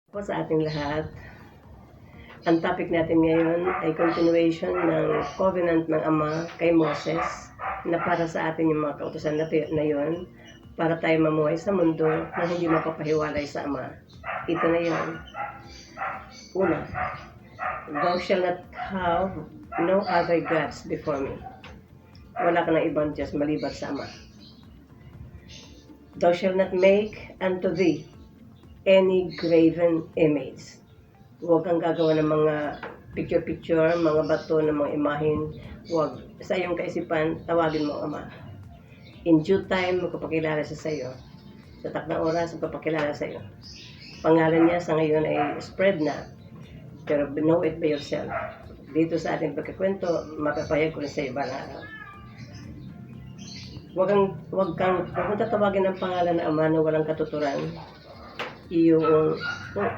Po sa ating lahat, ang topic natin ngayon ay continuation ng covenant ng Ama kay Moses na para sa atin yung mga kautusan na yun para tayo mamuhay sa mundo na hindi mapapahiwalay sa Ama. Ito na yun. Una, thou shall not have no other gods before me. Wala ka ng ibang Diyos maliban sa Ama. Thou shall not make unto thee any graven image. Huwag kang gagawa ng mga picture-picture, mga bato ng mga imahin. Huwag. Sa iyong kaisipan, tawagin mo Ama. In due time, magpapakilala siya sa iyo. Sa takdang oras, magpapakilala sa iyo. Pangalan niya sa ngayon ay spread na. Pero know it by yourself. Dito sa ating pagkakwento, mapapayag ko rin sa iyo ba na araw. Huwag kang tatawagin ng pangalan ng Ama na walang katuturan. Yung